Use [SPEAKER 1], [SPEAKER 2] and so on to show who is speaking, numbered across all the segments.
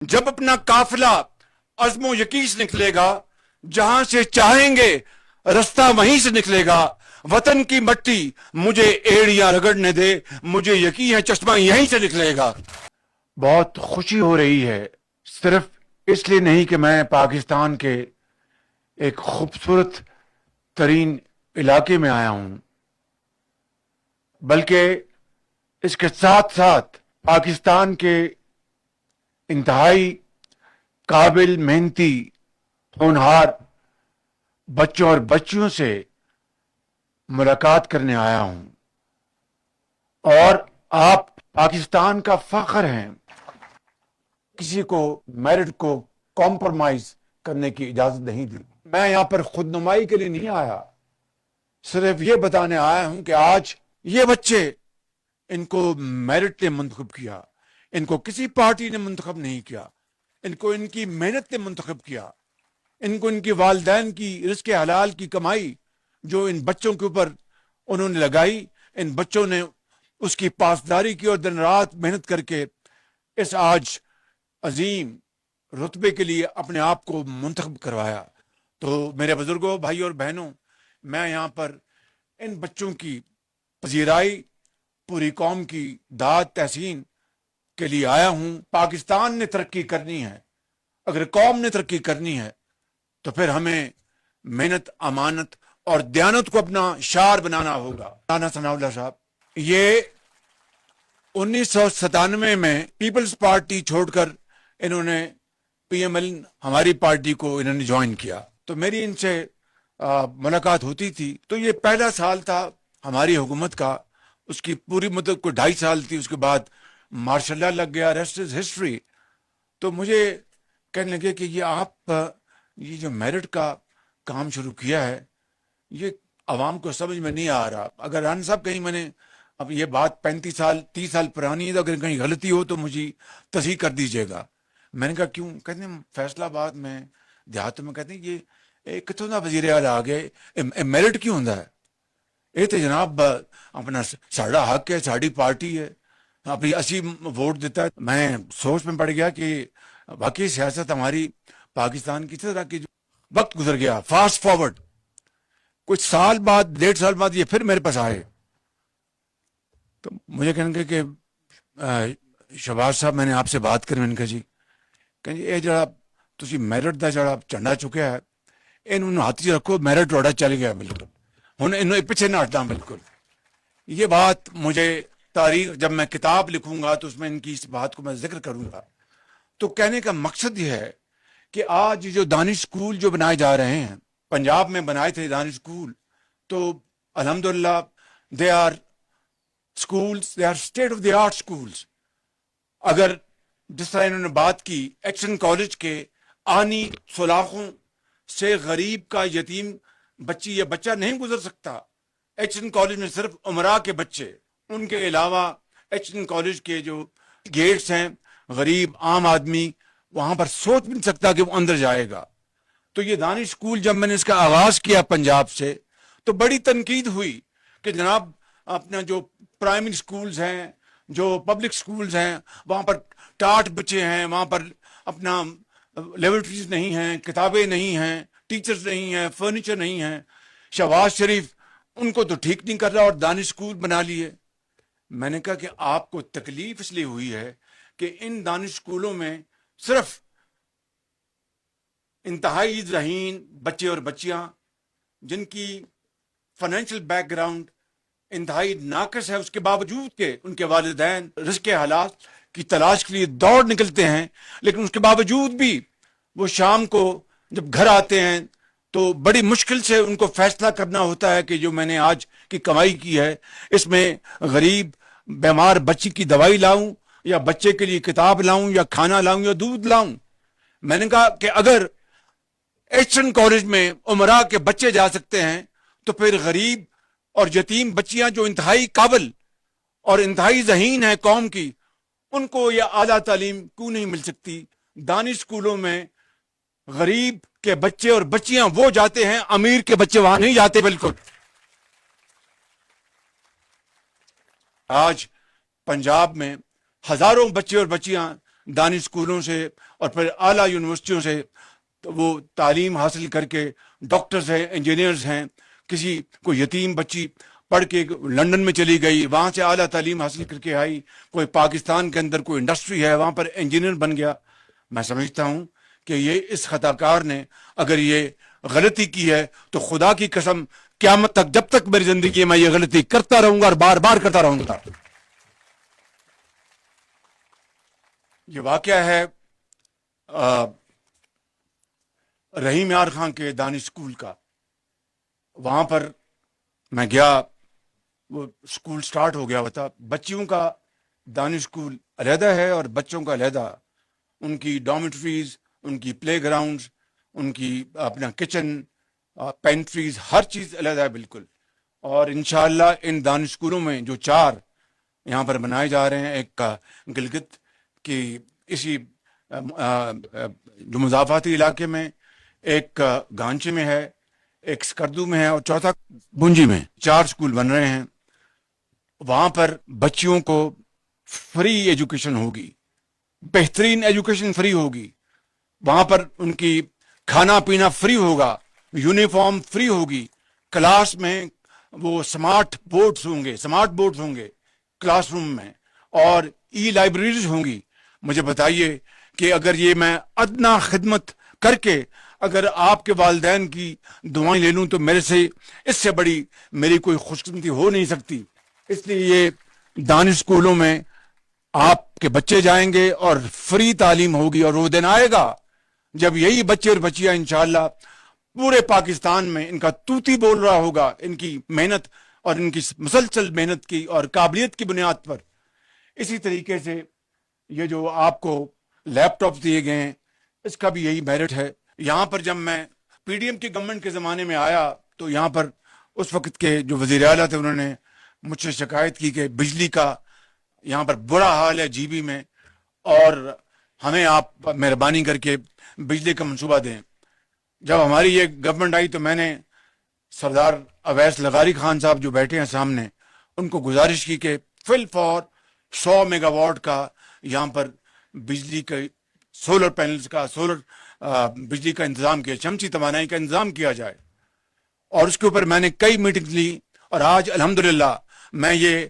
[SPEAKER 1] جب اپنا قافلہ عزم و یقین سے نکلے گا، جہاں سے چاہیں گے رستہ وہیں سے نکلے گا۔ وطن کی مٹی مجھے ایڑیاں رگڑنے دے، مجھے یقین ہے چشمہ یہیں سے نکلے گا۔ بہت خوشی ہو رہی ہے، صرف اس لیے نہیں کہ میں پاکستان کے ایک خوبصورت ترین علاقے میں آیا ہوں، بلکہ اس کے ساتھ ساتھ پاکستان کے انتہائی قابل، محنتی، ہونہار بچوں اور بچیوں سے ملاقات کرنے آیا ہوں، اور آپ پاکستان کا فخر ہیں۔ کسی کو میرٹ کو کمپرومائز کرنے کی اجازت نہیں دی۔ میں یہاں پر خود نمائی کے لیے نہیں آیا، صرف یہ بتانے آیا ہوں کہ آج یہ بچے، ان کو میرٹ نے منتخب کیا، ان کو کسی پارٹی نے منتخب نہیں کیا، ان کو ان کی محنت نے منتخب کیا، ان کو ان کے والدین کی رزق حلال کی کمائی جو ان بچوں کے اوپر انہوں نے لگائی، ان بچوں نے اس کی پاسداری کی اور دن رات محنت کر کے اس آج عظیم رتبے کے لیے اپنے آپ کو منتخب کروایا۔ تو میرے بزرگوں، بھائی اور بہنوں، میں یہاں پر ان بچوں کی پذیرائی، پوری قوم کی داد تحسین کے لیے آیا ہوں۔ پاکستان نے ترقی کرنی ہے، اگر قوم نے ترقی کرنی ہے تو پھر ہمیں محنت، امانت اور دیانت کو اپنا شعار بنانا ہوگا۔ مولانا ثناء اللہ صاحب یہ 1997 میں پیپلز پارٹی چھوڑ کر انہوں نے پی ایم ایل ہماری پارٹی کو انہوں نے جوائن کیا، تو میری ان سے ملاقات ہوتی تھی۔ تو یہ پہلا سال تھا ہماری حکومت کا، اس کی پوری مدت کو 2.5 سال تھی، اس کے بعد ماشاء اللہ لگ گیا، ریسٹ از ہسٹری۔ تو مجھے کہنے لگے کہ یہ آپ یہ جو میرٹ کا کام شروع کیا ہے، یہ عوام کو سمجھ میں نہیں آ رہا۔ اگر ران صاحب کہیں میں نے، اب یہ بات 35 سال 30 سال پرانی ہے، تو اگر کہیں غلطی ہو تو مجھے تصحیح کر دیجیے گا۔ میں نے کہا کیوں؟ کہتے ہیں فیصلہ آباد میں، دیہاتوں میں، کہتے ہیں یہ کتوں کا وزیر اعلیٰ آ گئے، میرٹ کیوں ہوتا ہے؟ یہ تو جناب اپنا ساڑا حق ہے، ساڑی پارٹی ہے، اپنی 80 ووٹ دیتا ہے۔ میں سوچ میں پڑ گیا کہ واقعی سیاست ہماری پاکستان کی طرح کی، وقت گزر گیا، فاسٹ فارورڈ کچھ سال بعد، 1.5 سال بعد یہ پھر میرے پاس آئے، تو مجھے کہنے لگے کہ شہباز صاحب میں نے آپ سے بات کری۔ میں نے کہا جی، کہ یہ جڑا تسی میرٹ دا جڑا جھنڈا چکیا ہے، انہوں ہاتھ چ رکھو، میرٹ روڑا چل گیا بالکل، ہن انہوں پیچھے نہ ہٹنا بالکل۔ یہ بات مجھے تاریخ، جب میں کتاب لکھوں گا تو اس میں ان کی اس بات کو میں ذکر کروں گا۔ تو کہنے کا مقصد یہ ہے کہ آج جو دانش اسکول جو بنائے جا رہے ہیں، پنجاب میں بنائے تھے دانش اسکول، تو الحمدللہ they are schools, they are state of the art schools. اگر جس طرح انہوں نے بات کی ایکشن کالج کے آنی سلاخوں سے غریب کا یتیم بچی یا بچہ نہیں گزر سکتا، ایکشن کالج میں صرف امراء کے بچے، ان کے علاوہ ایکشن کالج کے جو گیٹس ہیں، غریب عام آدمی وہاں پر سوچ بھی نہیں سکتا کہ وہ اندر جائے گا۔ تو یہ دانش اسکول جب میں نے اس کا آغاز کیا پنجاب سے، تو بڑی تنقید ہوئی کہ جناب اپنا جو پرائمری اسکولز ہیں، جو پبلک اسکولز ہیں، وہاں پر ٹاٹ بچے ہیں، وہاں پر اپنا لیبارٹریز نہیں ہیں، کتابیں نہیں ہیں، ٹیچرز نہیں ہیں، فرنیچر نہیں ہیں۔ شہباز شریف ان کو تو ٹھیک نہیں کر رہا اور دانش اسکول بنا لیے۔ میں نے کہا کہ آپ کو تکلیف اس لیے ہوئی ہے کہ ان دانش اسکولوں میں صرف انتہائی ذہین بچے اور بچیاں، جن کی فائنینشیل بیک گراؤنڈ انتہائی ناقص ہے، اس کے باوجود کہ ان کے والدین رزق حلال کی تلاش کے لیے دوڑ نکلتے ہیں، لیکن اس کے باوجود بھی وہ شام کو جب گھر آتے ہیں تو بڑی مشکل سے ان کو فیصلہ کرنا ہوتا ہے کہ جو میں نے آج کی کمائی کی ہے، اس میں غریب بیمار بچی کی دوائی لاؤں، یا بچے کے لیے کتاب لاؤں، یا کھانا لاؤں، یا دودھ لاؤں۔ میں نے کہا کہ اگر ایکشن کالج میں امراء کے بچے جا سکتے ہیں، تو پھر غریب اور یتیم بچیاں جو انتہائی قابل اور انتہائی ذہین ہیں قوم کی، ان کو یہ اعلیٰ تعلیم کیوں نہیں مل سکتی؟ دانش اسکولوں میں غریب کے بچے اور بچیاں وہ جاتے ہیں، امیر کے بچے وہاں نہیں جاتے۔ بالکل آج پنجاب میں ہزاروں بچے اور بچیاں دانش اسکولوں سے اور پھر اعلیٰ یونیورسٹیوں سے وہ تعلیم حاصل کر کے ڈاکٹرز ہیں، انجینئرز ہیں. کسی کوئی یتیم بچی پڑھ کے لندن میں چلی گئی، وہاں سے اعلیٰ تعلیم حاصل کر کے آئی. کوئی پاکستان کے اندر کوئی انڈسٹری ہے، وہاں پر انجینئر بن گیا. میں سمجھتا ہوں کہ یہ اس خطا کار نے اگر یہ غلطی کی ہے تو خدا کی قسم قیامت تک، جب تک میری زندگی میں یہ غلطی کرتا رہوں گا اور بار بار کرتا رہوں گا. یہ واقعہ ہے رحیم یار خان کے دانش اسکول کا. وہاں پر میں گیا، وہ اسکول سٹارٹ ہو گیا ہوا تھا. بچیوں کا دانش اسکول علیحدہ ہے اور بچوں کا علیحدہ. ان کی ڈارمیٹریز، ان کی پلے گراؤنڈز، ان کی اپنا کچن، پینٹریز، ہر چیز علیحدہ ہے بالکل. اور انشاءاللہ ان دانش اسکولوں میں جو 4 یہاں پر بنائے جا رہے ہیں، ایک کا گلگت کی اسی جو مضافاتی علاقے میں، ایک گانچے میں ہے، ایک سکردو میں ہے اور چوتھا بونجی میں. 4 اسکول بن رہے ہیں. وہاں پر بچیوں کو فری ایجوکیشن ہوگی، بہترین ایجوکیشن فری ہوگی. وہاں پر ان کی کھانا پینا فری ہوگا، یونیفارم فری ہوگی. کلاس میں وہ سمارٹ بورڈز ہوں گے کلاس روم میں، اور ای لائبریریز ہوں گی. مجھے بتائیے کہ اگر یہ میں ادنا خدمت کر کے اگر آپ کے والدین کی دعائیں لے لوں تو میرے سے اس سے بڑی میری کوئی خوش قسمتی ہو نہیں سکتی. اس لیے یہ دانش اسکولوں میں آپ کے بچے جائیں گے اور فری تعلیم ہوگی. اور وہ دن آئے گا جب یہی بچے اور بچیاں انشاءاللہ پورے پاکستان میں ان کا توتی بول رہا ہوگا، ان کی محنت اور ان کی مسلسل محنت کی اور قابلیت کی بنیاد پر. اسی طریقے سے یہ جو آپ کو لیپ ٹاپ دیے گئے ہیں، اس کا بھی یہی میرٹ ہے. یہاں پر جب میں پی ڈی ایم کی گورنمنٹ کے زمانے میں آیا تو یہاں پر اس وقت کے جو وزیر اعلیٰ تھے انہوں نے مجھ سے شکایت کی کہ بجلی کا یہاں پر برا حال ہے جی بی میں، اور ہمیں آپ مہربانی کر کے بجلی کا منصوبہ دیں. جب ہماری یہ گورنمنٹ آئی تو میں نے سردار اویس لغاری خان صاحب جو بیٹھے ہیں سامنے، ان کو گزارش کی کہ فل فور 100 میگا واٹ کا یہاں پر بجلی کے سولر پینلز کا بجلی کا انتظام کیا، شمسی توانائی کا انتظام کیا جائے. اور اس کے اوپر میں نے کئی میٹنگ لی، اور آج الحمدللہ میں یہ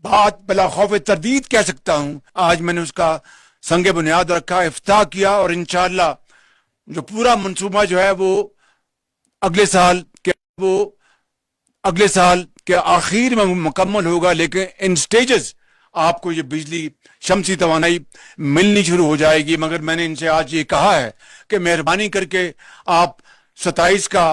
[SPEAKER 1] بات بلا خوف تردید کہہ سکتا ہوں، آج میں نے اس کا سنگ بنیاد رکھا، افتتاح کیا، اور انشاءاللہ جو پورا منصوبہ جو ہے وہ اگلے سال کے آخر میں مکمل ہوگا. لیکن ان سٹیجز آپ کو یہ بجلی شمسی توانائی ملنی شروع ہو جائے گی. مگر میں نے ان سے آج یہ کہا ہے کہ مہربانی کر کے آپ 27 کا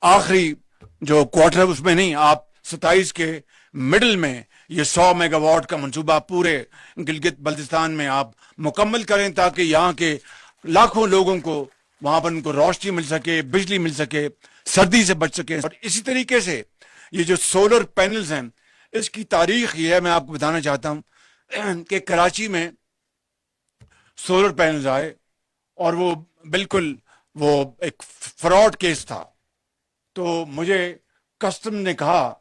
[SPEAKER 1] آخری جو کوارٹر اس میں نہیں، آپ 27 کے مڈل میں یہ 100 میگا واٹ کا منصوبہ پورے گلگت بلتستان میں آپ مکمل کریں، تاکہ یہاں کے لاکھوں لوگوں کو وہاں پر ان کو روشنی مل سکے، بجلی مل سکے، سردی سے بچ سکے. اور اسی طریقے سے یہ جو سولر پینلز ہیں، اس کی تاریخ یہ ہے، میں آپ کو بتانا چاہتا ہوں کہ کراچی میں سولر پینلز آئے اور وہ بالکل وہ ایک فراڈ کیس تھا. تو مجھے کسٹم نے کہا،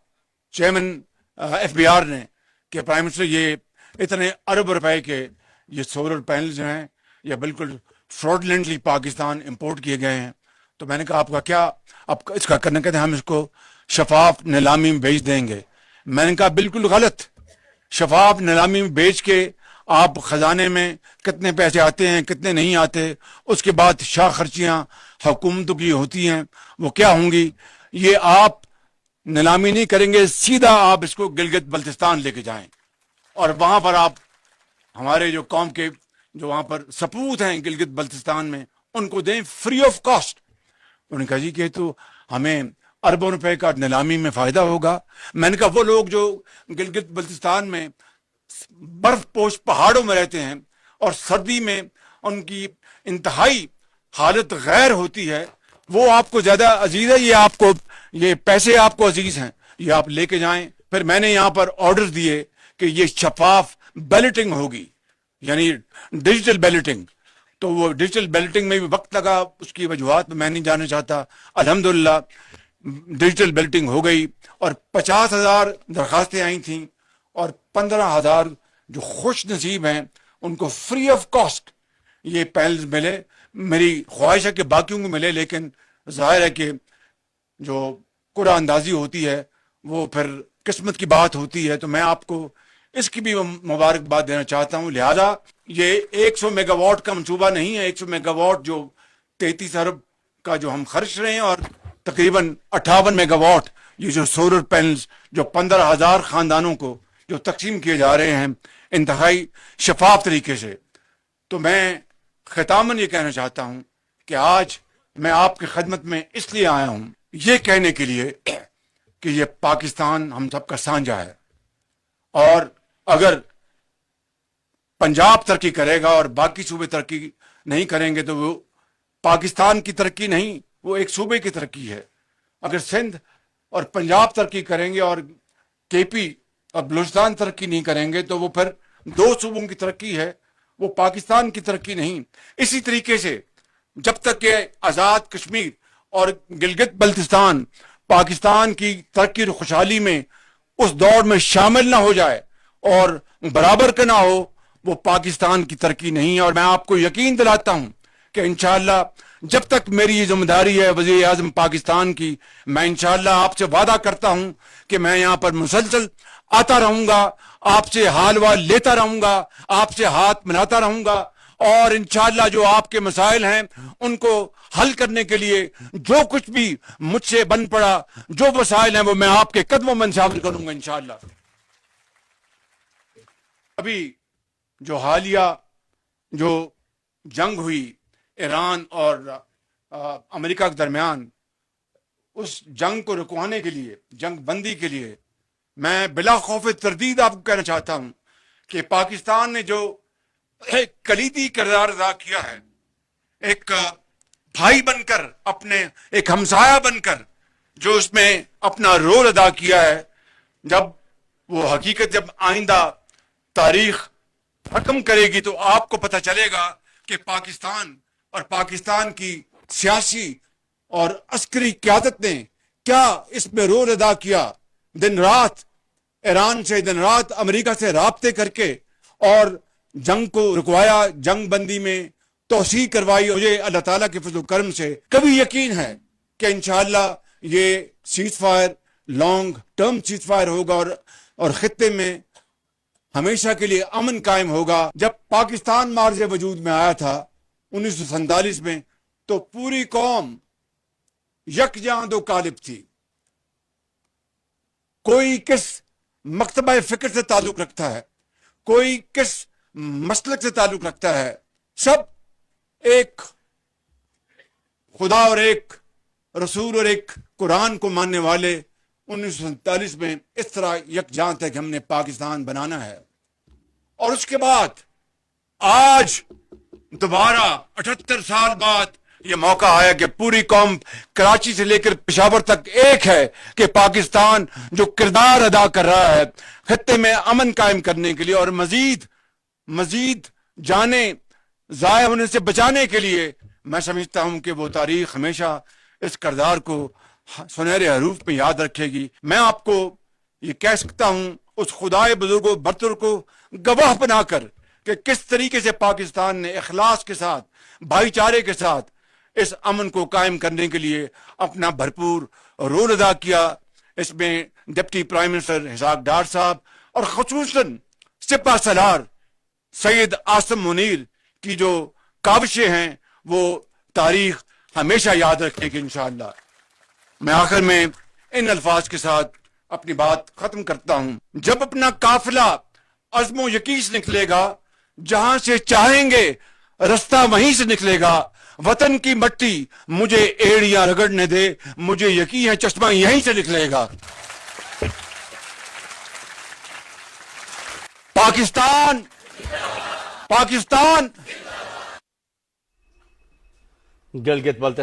[SPEAKER 1] چیئرمین ایف بی آر نے، کہ پرائم منسٹر یہ اتنے ارب روپے کے یہ سولر پینلز جو ہیں یہ بالکل فراڈلنٹلی پاکستان امپورٹ کیے گئے ہیں. تو میں نے کہا آپ کا کیا، اب اس کا کرنا کہتے ہیں ہم اس کو شفاف نیلامی میں بیچ دیں گے. میں نے کہا بالکل غلط. شفاف نیلامی میں بیچ کے آپ خزانے میں کتنے پیسے آتے ہیں کتنے نہیں آتے، اس کے بعد شاہ خرچیاں حکومتوں کی ہوتی ہیں، وہ کیا ہوں گی. یہ آپ نیلامی نہیں کریں گے، سیدھا آپ اس کو گلگت بلتستان لے کے جائیں اور وہاں پر آپ ہمارے جو قوم کے جو وہاں پر سپوت ہیں گلگت بلتستان میں ان کو دیں فری آف کاسٹ. انہوں نے کہا جی کہ تو ہمیں اربوں روپے کا نیلامی میں فائدہ ہوگا. میں نے کہا وہ لوگ جو گلگت بلتستان میں برف پوش پہاڑوں میں رہتے ہیں اور سردی میں ان کی انتہائی حالت غیر ہوتی ہے، وہ آپ کو زیادہ عزیز ہے، یہ پیسے آپ کو عزیز ہیں، یہ آپ لے کے جائیں. پھر میں نے یہاں پر آرڈر دیے کہ یہ شفاف بیلٹنگ ہوگی، یعنی ڈیجیٹل بیلٹنگ. تو وہ ڈیجیٹل بیلٹنگ میں بھی وقت لگا، اس کی وجوہات میں نہیں جانا چاہتا. الحمدللہ ڈیجیٹل بیلٹنگ ہو گئی اور 50,000 درخواستیں آئی تھیں اور 15,000 جو خوش نصیب ہیں ان کو فری آف کاسٹ یہ پینلز ملے. میری خواہش ہے کہ باقیوں کو ملے، لیکن ظاہر ہے کہ جو قرعہ اندازی ہوتی ہے وہ پھر قسمت کی بات ہوتی ہے. تو میں آپ کو اس کی بھی مبارکباد دینا چاہتا ہوں. لہذا یہ 100 میگا واٹ کا منصوبہ نہیں ہے. 100 میگا واٹ جو 33 ارب کا جو ہم خرچ رہے ہیں، اور تقریباً 58 میگا واٹ یہ جو سولر پینلز جو 15,000 خاندانوں کو جو تقسیم کیے جا رہے ہیں انتہائی شفاف طریقے سے. تو میں ختاماً یہ کہنا چاہتا ہوں کہ آج میں آپ کی خدمت میں اس لیے آیا ہوں یہ کہنے کے لیے کہ یہ پاکستان ہم سب کا سانجہ ہے، اور اگر پنجاب ترقی کرے گا اور باقی صوبے ترقی نہیں کریں گے تو وہ پاکستان کی ترقی نہیں، وہ ایک صوبے کی ترقی ہے. اگر سندھ اور پنجاب ترقی کریں گے اور کے پی اور بلوچستان ترقی نہیں کریں گے تو وہ پھر 2 صوبوں کی ترقی ہے، وہ پاکستان کی ترقی نہیں. اسی طریقے سے جب تک کہ آزاد کشمیر اور گلگت بلتستان پاکستان کی ترقی اور خوشحالی میں اس دور میں شامل نہ ہو جائے اور برابر کا نہ ہو، وہ پاکستان کی ترقی نہیں ہے. اور میں آپ کو یقین دلاتا ہوں کہ انشاءاللہ جب تک میری یہ ذمہ داری ہے وزیر اعظم پاکستان کی، میں انشاءاللہ آپ سے وعدہ کرتا ہوں کہ میں یہاں پر مسلسل آتا رہوں گا، آپ سے حال وال لیتا رہوں گا، آپ سے ہاتھ ملاتا رہوں گا، اور انشاءاللہ جو آپ کے مسائل ہیں ان کو حل کرنے کے لیے جو کچھ بھی مجھ سے بن پڑا، جو مسائل ہیں وہ میں آپ کے قدموں میں شامل کروں گا انشاءاللہ. ابھی جو حالیہ جو جنگ ہوئی ایران اور امریکہ کے درمیان، اس جنگ کو رکوانے کے لیے، جنگ بندی کے لیے، میں بلا خوف تردید آپ کو کہنا چاہتا ہوں کہ پاکستان نے جو ایک کلیدی کردار ادا کیا ہے، ایک بھائی بن کر، اپنے ایک ہمسایہ بن کر جو اس میں اپنا رول ادا کیا ہے، جب وہ حقیقت جب آئندہ تاریخ حکم کرے گی تو آپ کو پتہ چلے گا کہ پاکستان اور پاکستان کی سیاسی اور عسکری قیادت نے کیا اس میں رول ادا کیا. دن رات ایران سے، دن رات امریکہ سے رابطے کر کے اور جنگ کو رکوایا، جنگ بندی میں توسیع کروائی. مجھے اللہ تعالیٰ کے فضل و کرم سے کبھی یقین ہے کہ انشاءاللہ یہ cease fire long term cease fire ہوگا اور خطے میں ہمیشہ کے لیے امن قائم ہوگا. جب پاکستان مارز وجود میں آیا تھا 1947 میں تو پوری قوم یکجاں دو قالب تھی. کوئی کس مکتبہ فکر سے تعلق رکھتا ہے، کوئی کس مسلک سے تعلق رکھتا ہے، سب ایک خدا اور ایک رسول اور ایک قرآن کو ماننے والے 1947 میں اس طرح یکجاں تھے کہ ہم نے پاکستان بنانا ہے. اور اس کے بعد آج دوبارہ 78 سال بعد یہ موقع آیا کہ پوری قوم کراچی سے لے کر پشاور تک ایک ہے کہ پاکستان جو کردار ادا کر رہا ہے خطے میں امن قائم کرنے کے لیے اور مزید جانیں ضائع ہونے سے بچانے کے لیے، میں سمجھتا ہوں کہ وہ تاریخ ہمیشہ اس کردار کو سنہرے حروف میں یاد رکھے گی. میں آپ کو یہ کہہ سکتا ہوں اس خدائے بزرگ و برتر کو گواہ بنا کر کہ کس طریقے سے پاکستان نے اخلاص کے ساتھ، بھائی چارے کے ساتھ اس امن کو قائم کرنے کے لیے اپنا بھرپور رول ادا کیا. اس میں deputy prime minister Ishaq Dar صاحب اور خصوصاً سپہ سالار سید عاصم منیر کی جو کاوشیں ہیں وہ تاریخ ہمیشہ یاد رکھے گی انشاءاللہ. میں آخر میں ان الفاظ کے ساتھ اپنی بات ختم کرتا ہوں. جب اپنا قافلہ عزم و یقین سے نکلے گا، جہاں سے چاہیں گے رستہ وہیں سے نکلے گا. وطن کی مٹی مجھے ایڑیاں رگڑنے دے، مجھے یقین ہے چشمہ یہیں سے نکلے گا. پاکستان
[SPEAKER 2] گلگت بلتستان